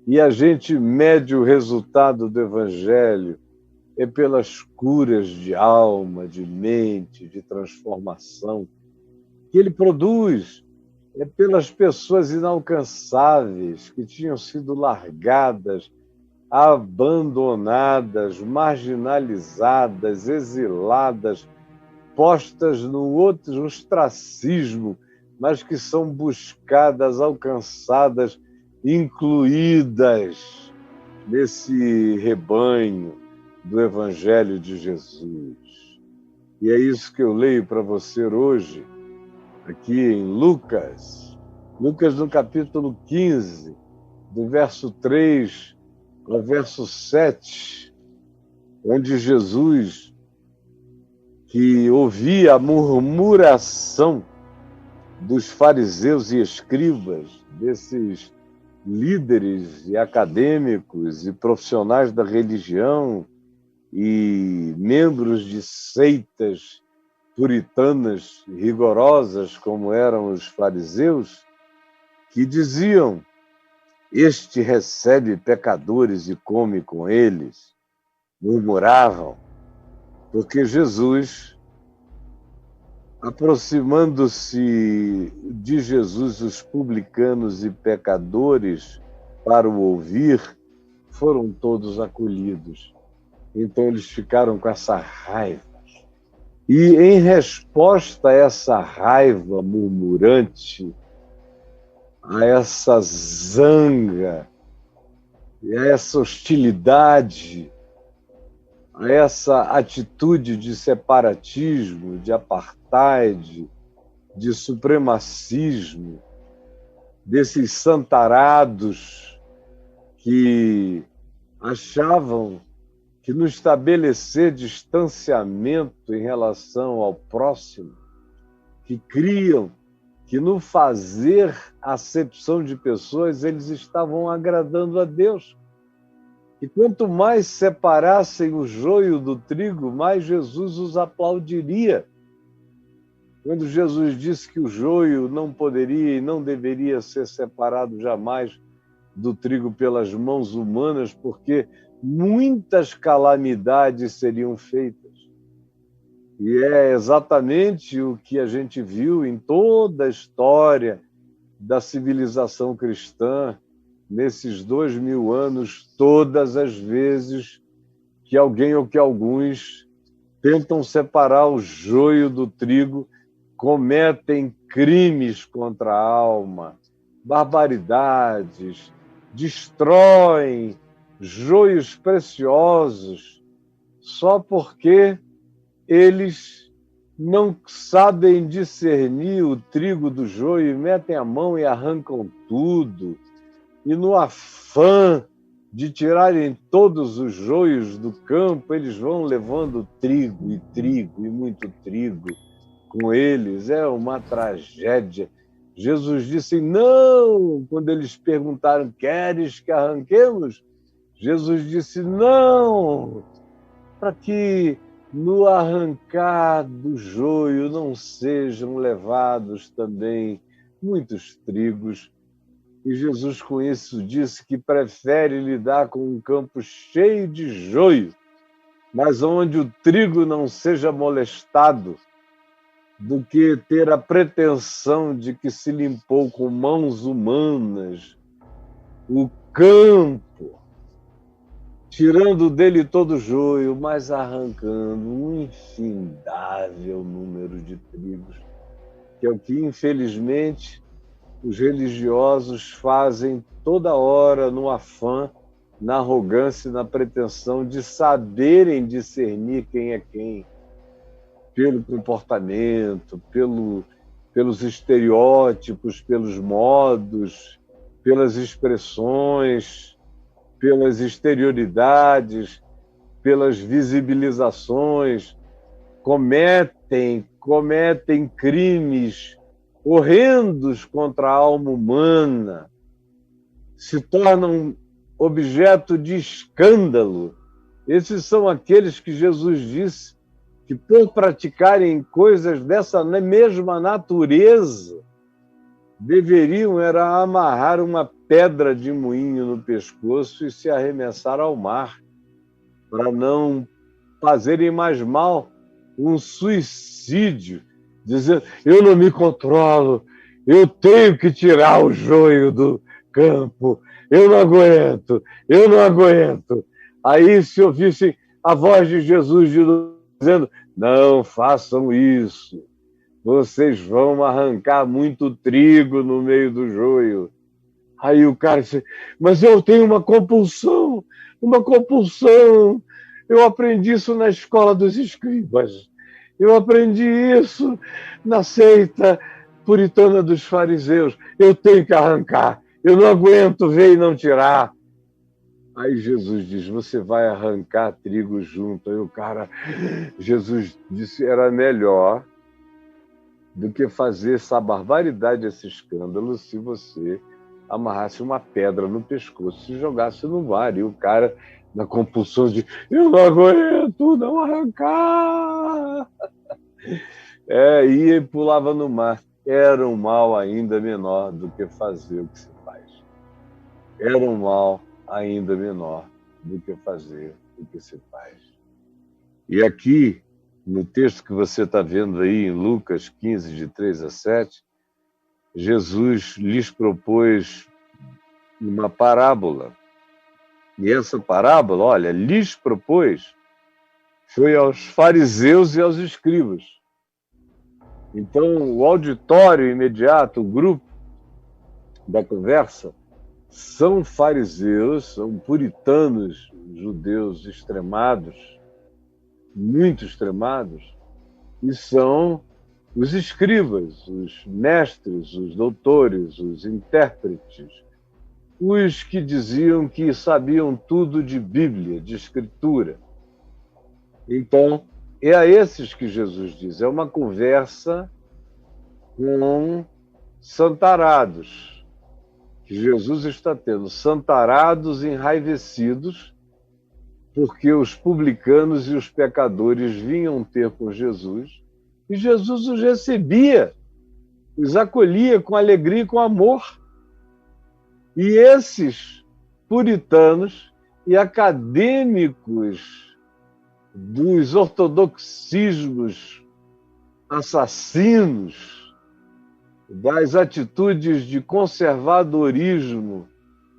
E a gente mede o resultado do Evangelho pelas curas de alma, de mente, de transformação que ele produz, pelas pessoas inalcançáveis que tinham sido largadas, abandonadas, marginalizadas, exiladas, postas no outro ostracismo, mas que são buscadas, alcançadas, incluídas nesse rebanho do Evangelho de Jesus. E é isso que eu leio para você hoje, aqui em Lucas no capítulo 15, do verso 3 ao verso 7, onde Jesus, que ouvia a murmuração dos fariseus e escribas, desses líderes e acadêmicos e profissionais da religião e membros de seitas puritanas rigorosas, como eram os fariseus, que diziam: este recebe pecadores e come com eles, murmuravam, porque Jesus, aproximando-se de Jesus, os publicanos e pecadores, para o ouvir, foram todos acolhidos. Então eles ficaram com essa raiva. E em resposta a essa raiva murmurante, a essa zanga, a essa hostilidade, a essa atitude de separatismo, de apartheid, de supremacismo, desses santarados que achavam que no estabelecer distanciamento em relação ao próximo, que criam que no fazer acepção de pessoas eles estavam agradando a Deus. E quanto mais separassem o joio do trigo, mais Jesus os aplaudiria. Quando Jesus disse que o joio não poderia e não deveria ser separado jamais do trigo pelas mãos humanas, porque muitas calamidades seriam feitas. E é exatamente o que a gente viu em toda a história da civilização cristã, nesses 2000 anos, todas as vezes que alguém ou que alguns tentam separar o joio do trigo, cometem crimes contra a alma, barbaridades, destroem joios preciosos, só porque eles não sabem discernir o trigo do joio, metem a mão e arrancam tudo. E no afã de tirarem todos os joios do campo, eles vão levando trigo e muito trigo com eles. É uma tragédia. Jesus disse não, quando eles perguntaram: queres que arranquemos? Jesus disse não, para que no arrancar do joio não sejam levados também muitos trigos. E Jesus, com isso, disse que prefere lidar com um campo cheio de joio, mas onde o trigo não seja molestado, do que ter a pretensão de que se limpou com mãos humanas o campo, tirando dele todo o joio, mas arrancando um infindável número de trigos, que é o que, infelizmente, os religiosos fazem toda hora no afã, na arrogância e na pretensão de saberem discernir quem é quem, pelo comportamento, pelos estereótipos, pelos modos, pelas expressões, pelas exterioridades, pelas visibilizações, cometem crimes horrendos contra a alma humana, se tornam objeto de escândalo. Esses são aqueles que Jesus disse que, por praticarem coisas dessa mesma natureza, deveriam era amarrar uma pedra de moinho no pescoço e se arremessar ao mar, para não fazerem mais mal, um suicídio, dizendo: eu não me controlo, eu tenho que tirar o joio do campo, eu não aguento, eu não aguento. Aí se ouvissem a voz de Jesus dizendo: não façam isso, vocês vão arrancar muito trigo no meio do joio. Aí o cara disse: mas eu tenho uma compulsão, eu aprendi isso na escola dos escribas, eu aprendi isso na seita puritana dos fariseus, eu tenho que arrancar, eu não aguento ver e não tirar. Aí Jesus diz: você vai arrancar trigo junto. Aí o cara, Jesus disse, era melhor do que fazer essa barbaridade, esse escândalo, se você amarrasse uma pedra no pescoço e jogasse no mar. E o cara, na compulsão de eu não aguento não arrancar, ia e pulava no mar. Era um mal ainda menor do que fazer o que se faz. Era um mal ainda menor do que fazer o que se faz. E aqui, no texto que você está vendo aí, em Lucas 15, de 3 a 7, Jesus lhes propôs uma parábola. E essa parábola, olha, lhes propôs, foi aos fariseus e aos escribas. Então, o auditório imediato, o grupo da conversa, são fariseus, são puritanos, judeus extremados, muito extremados, e são os escribas, os mestres, os doutores, os intérpretes, os que diziam que sabiam tudo de Bíblia, de Escritura. Então, é a esses que Jesus diz, é uma conversa com santarados, que Jesus está tendo, santarados enraivecidos, porque os publicanos e os pecadores vinham ter com Jesus, e Jesus os recebia, os acolhia com alegria e com amor. E esses puritanos e acadêmicos dos ortodoxismos assassinos, das atitudes de conservadorismo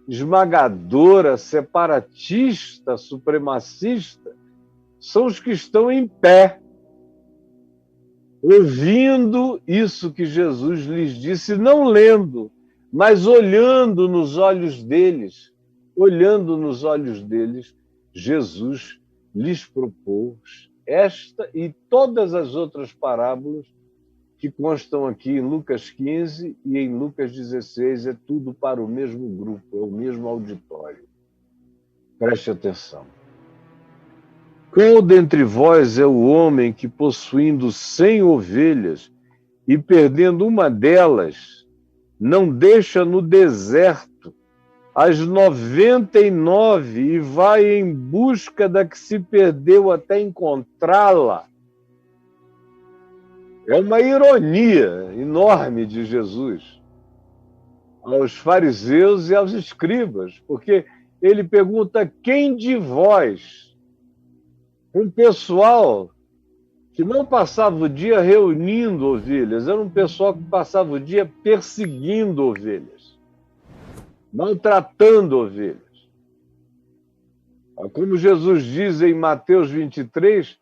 esmagadora, separatista, supremacista, são os que estão em pé, ouvindo isso que Jesus lhes disse, não lendo, mas olhando nos olhos deles, Jesus lhes propôs esta e todas as outras parábolas que constam aqui em Lucas 15 e em Lucas 16, é tudo para o mesmo grupo, é o mesmo auditório. Preste atenção. Qual dentre vós é o homem que, possuindo 100 ovelhas e perdendo uma delas, não deixa no deserto as 99 e vai em busca da que se perdeu até encontrá-la? É uma ironia enorme de Jesus aos fariseus e aos escribas, porque ele pergunta: quem de vós, um pessoal que não passava o dia reunindo ovelhas, era um pessoal que passava o dia perseguindo ovelhas, maltratando ovelhas. Como Jesus diz em Mateus 23,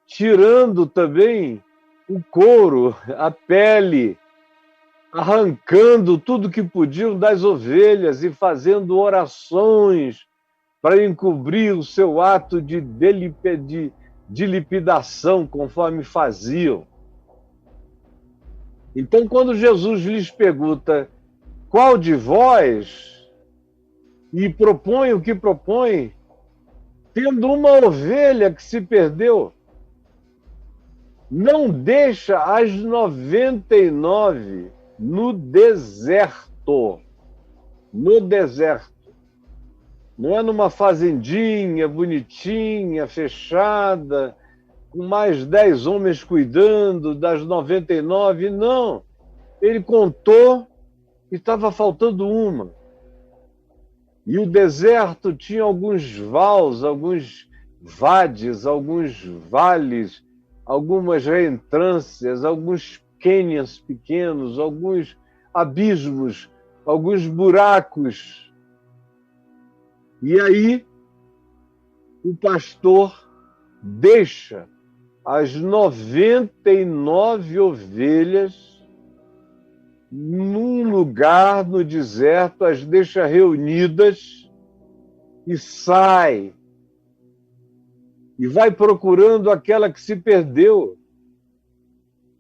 tirando também o couro, a pele, arrancando tudo que podiam das ovelhas e fazendo orações para encobrir o seu ato de lipidação, conforme faziam. Então, quando Jesus lhes pergunta qual de vós, e propõe o que propõe, tendo uma ovelha que se perdeu, não deixa as 99 no deserto. No deserto. Não é numa fazendinha bonitinha, fechada, com mais 10 homens cuidando das 99. Não. Ele contou e estava faltando uma. E o deserto tinha alguns vales, alguns vades, alguns vales, algumas reentrâncias, alguns cânions pequenos, alguns abismos, alguns buracos. E aí o pastor deixa as 99 ovelhas num lugar no deserto, as deixa reunidas e sai. E vai procurando aquela que se perdeu,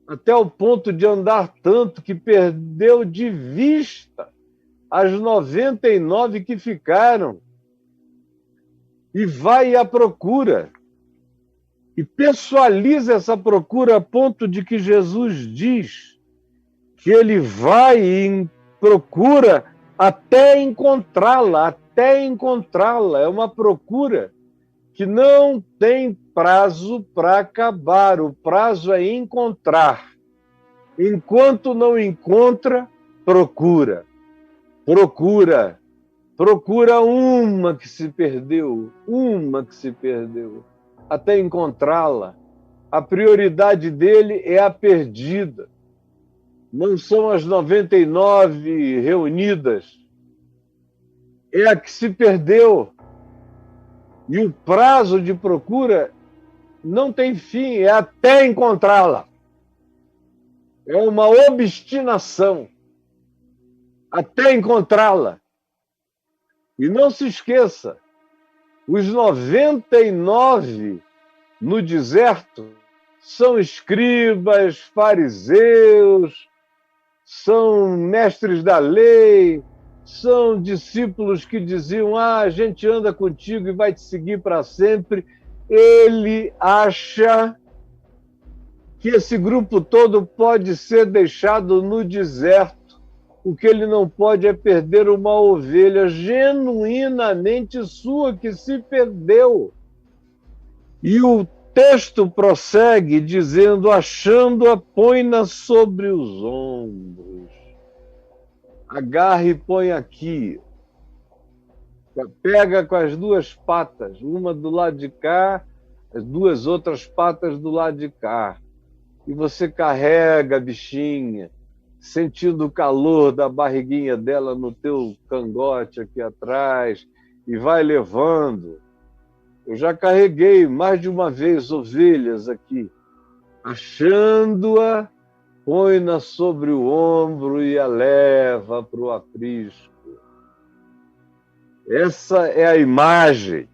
até o ponto de andar tanto que perdeu de vista as 99 que ficaram. E vai à procura. E pessoaliza essa procura a ponto de que Jesus diz que ele vai e procura até encontrá-la, até encontrá-la. É uma procura que não tem prazo para acabar, o prazo é encontrar. Enquanto não encontra, procura. Procura. Procura uma que se perdeu, até encontrá-la. A prioridade dele é a perdida. Não são as 99 reunidas, é a que se perdeu. E o prazo de procura não tem fim, é até encontrá-la. É uma obstinação até encontrá-la. E não se esqueça, os 99 no deserto são escribas, fariseus, são mestres da lei, são discípulos que diziam: a gente anda contigo e vai te seguir para sempre. Ele acha que esse grupo todo pode ser deixado no deserto. O que ele não pode é perder uma ovelha genuinamente sua que se perdeu. E o texto prossegue dizendo: achando-a, põe-na sobre os ombros. Agarra e põe aqui. Pega com as duas patas, uma do lado de cá, as duas outras patas do lado de cá. E você carrega a bichinha, sentindo o calor da barriguinha dela no teu cangote aqui atrás, e vai levando. Eu já carreguei mais de uma vez ovelhas aqui. Achando-a, põe-na sobre o ombro e a leva para o aprisco. Essa é a imagem.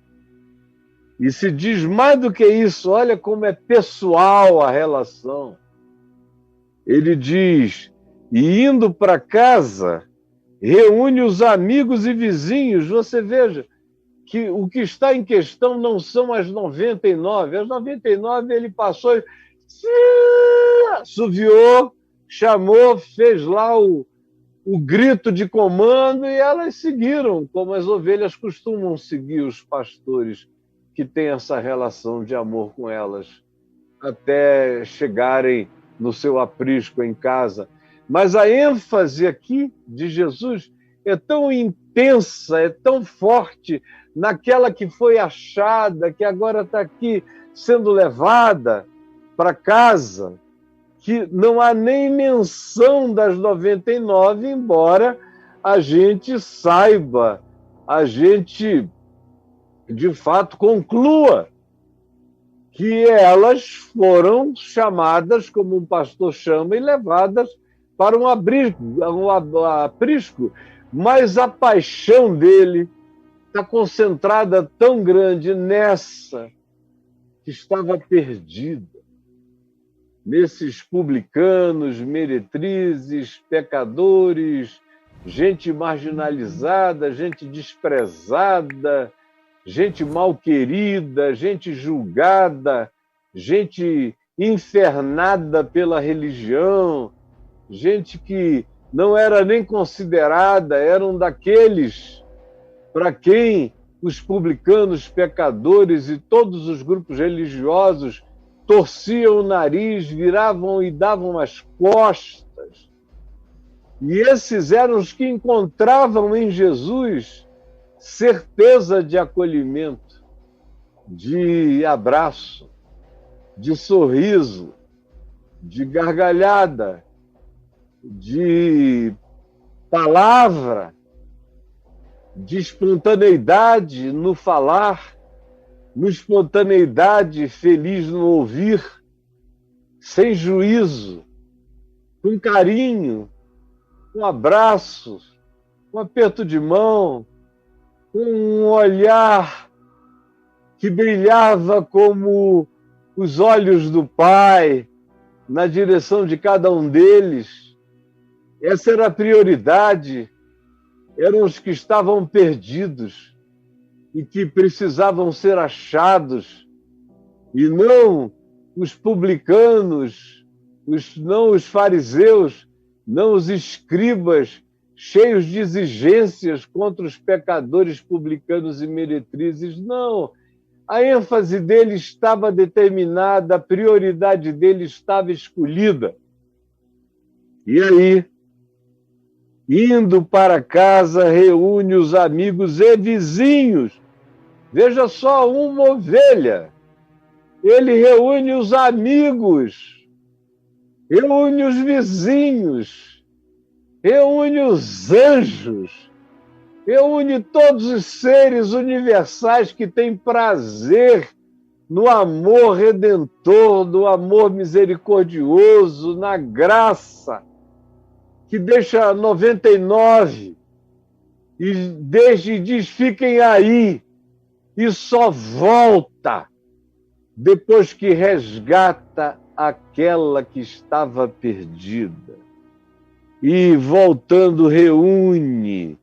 E se diz mais do que isso, olha como é pessoal a relação. Ele diz: e indo para casa, reúne os amigos e vizinhos. Você veja que o que está em questão não são as 99. As 99 ele passou e assoviou, chamou, fez lá o grito de comando e elas seguiram, como as ovelhas costumam seguir os pastores que têm essa relação de amor com elas, até chegarem no seu aprisco em casa. Mas a ênfase aqui de Jesus é tão intensa, é tão forte naquela que foi achada, que agora está aqui sendo levada para casa, que não há nem menção das 99, embora a gente saiba, a gente de fato conclua que elas foram chamadas, como um pastor chama, e levadas para um aprisco, mas a paixão dele está concentrada tão grande nessa que estava perdida, nesses publicanos, meretrizes, pecadores, gente marginalizada, gente desprezada, gente mal querida, gente julgada, gente infernada pela religião, gente que não era nem considerada, eram daqueles para quem os publicanos, pecadores e todos os grupos religiosos torciam o nariz, viravam e davam as costas. E esses eram os que encontravam em Jesus certeza de acolhimento, de abraço, de sorriso, de gargalhada, de palavra, de espontaneidade no falar, no espontaneidade feliz no ouvir, sem juízo, com carinho, com abraços, com aperto de mão, com um olhar que brilhava como os olhos do Pai na direção de cada um deles. Essa era a prioridade. Eram os que estavam perdidos e que precisavam ser achados, e não os publicanos, não os fariseus, não os escribas, cheios de exigências contra os pecadores, publicanos e meretrizes. Não, a ênfase dele estava determinada, a prioridade dele estava escolhida. E aí, indo para casa, reúne os amigos e vizinhos. Veja só, uma ovelha. Ele reúne os amigos, reúne os vizinhos, reúne os anjos, reúne todos os seres universais que têm prazer no amor redentor, no amor misericordioso, na graça, que deixa 99 e diz, fiquem aí, e só volta depois que resgata aquela que estava perdida. E voltando reúne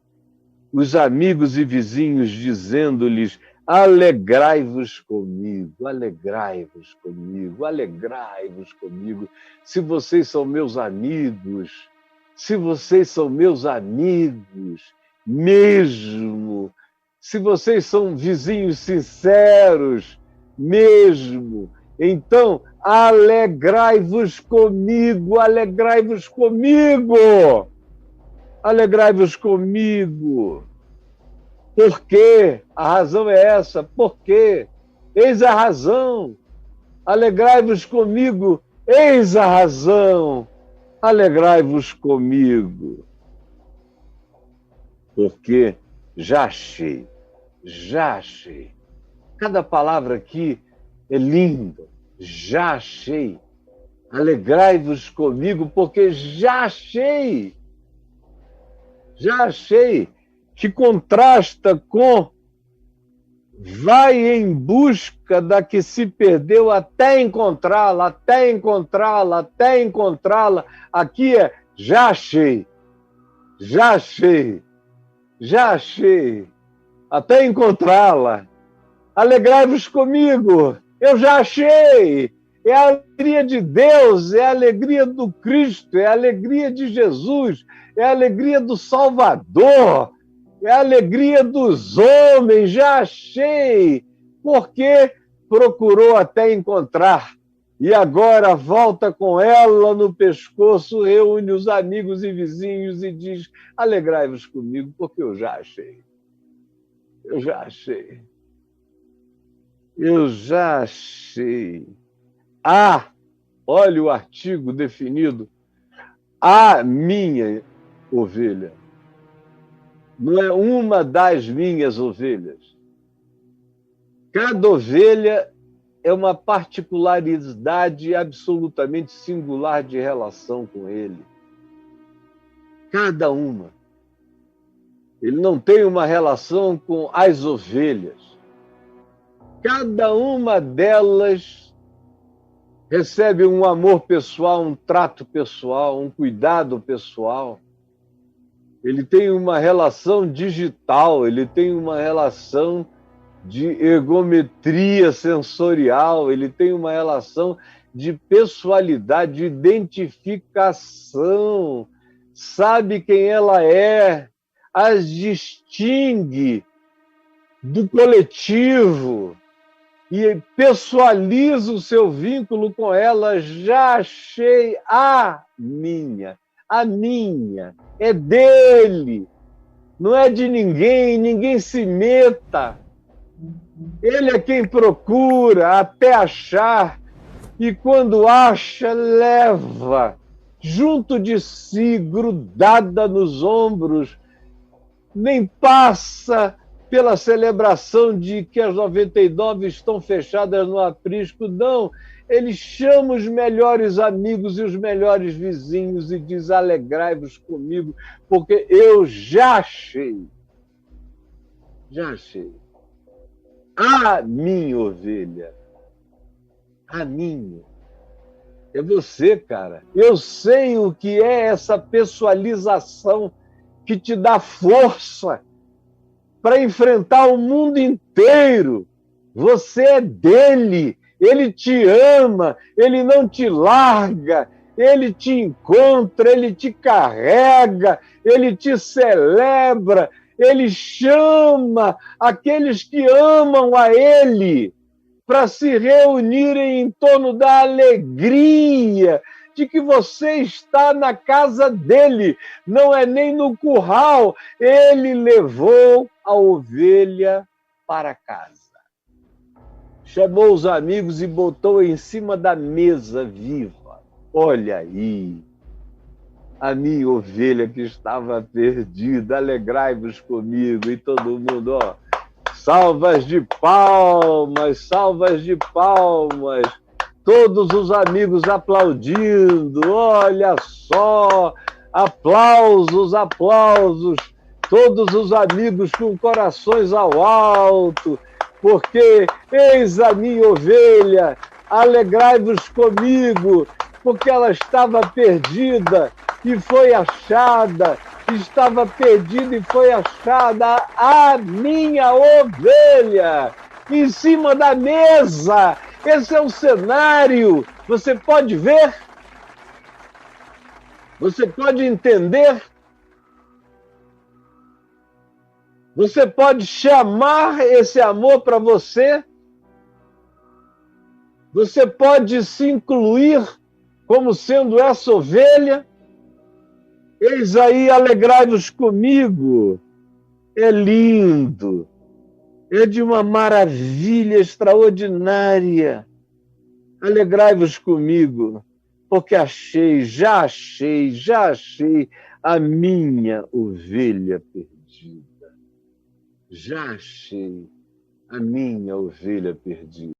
os amigos e vizinhos, dizendo-lhes, alegrai-vos comigo, alegrai-vos comigo, alegrai-vos comigo. Se vocês são meus amigos, se vocês são meus amigos mesmo, se vocês são vizinhos sinceros mesmo, então alegrai-vos comigo, alegrai-vos comigo, alegrai-vos comigo. Por quê? A razão é essa. Por quê? Eis a razão. Alegrai-vos comigo, eis a razão. Alegrai-vos comigo. Porque já achei. Cada palavra aqui é linda. Já achei. Alegrai-vos comigo, porque já achei. Já achei. Que contrasta com vai em busca da que se perdeu até encontrá-la, até encontrá-la, até encontrá-la. Aqui é já achei. Já achei. Já achei. Até encontrá-la. Alegrai-vos comigo, eu já achei. É a alegria de Deus, é a alegria do Cristo, é a alegria de Jesus, é a alegria do Salvador, é a alegria dos homens, já achei. Porque procurou até encontrar. E agora volta com ela no pescoço, reúne os amigos e vizinhos e diz, alegrai-vos comigo, porque eu já achei. Eu já achei. Eu já achei. Olha o artigo definido. A minha ovelha. Não é uma das minhas ovelhas. Cada ovelha é uma particularidade absolutamente singular de relação com ele. Cada uma. Ele não tem uma relação com as ovelhas. Cada uma delas recebe um amor pessoal, um trato pessoal, um cuidado pessoal. Ele tem uma relação digital, ele tem uma relação de ergometria sensorial, ele tem uma relação de pessoalidade, de identificação, sabe quem ela é, as distingue do coletivo e pessoaliza o seu vínculo com ela. Já achei a minha, é dele. não é de ninguém, ninguém se meta. Ele é quem procura até achar, e quando acha, leva junto de si, grudada nos ombros, nem passa pela celebração de que as 99 estão fechadas no aprisco, não. Ele chama os melhores amigos e os melhores vizinhos e diz: alegrai-vos comigo, porque eu já achei a minha ovelha, a minha. É você, cara. Eu sei o que é essa pessoalização que te dá força para enfrentar o mundo inteiro. Você é dele, ele te ama, ele não te larga, ele te encontra, ele te carrega, ele te celebra, ele chama aqueles que amam a ele para se reunirem em torno da alegria de que você está na casa dele, não é nem no curral. Ele levou a ovelha para casa. Chamou os amigos e botou em cima da mesa viva. Olha aí, a minha ovelha que estava perdida, alegrai-vos comigo. E todo mundo, ó, salvas de palmas, salvas de palmas. Todos os amigos aplaudindo, olha só, aplausos, aplausos. Todos os amigos com corações ao alto, porque eis a minha ovelha, alegrai-vos comigo, porque ela estava perdida e foi achada, estava perdida e foi achada, a minha ovelha, em cima da mesa. Esse é o cenário. Você pode ver? Você pode entender? Você pode chamar esse amor para você? Você pode se incluir como sendo essa ovelha? Eis aí, alegrai-vos comigo. É lindo. É de uma maravilha extraordinária. Alegrai-vos comigo, porque já achei a minha ovelha perdida. Já achei a minha ovelha perdida.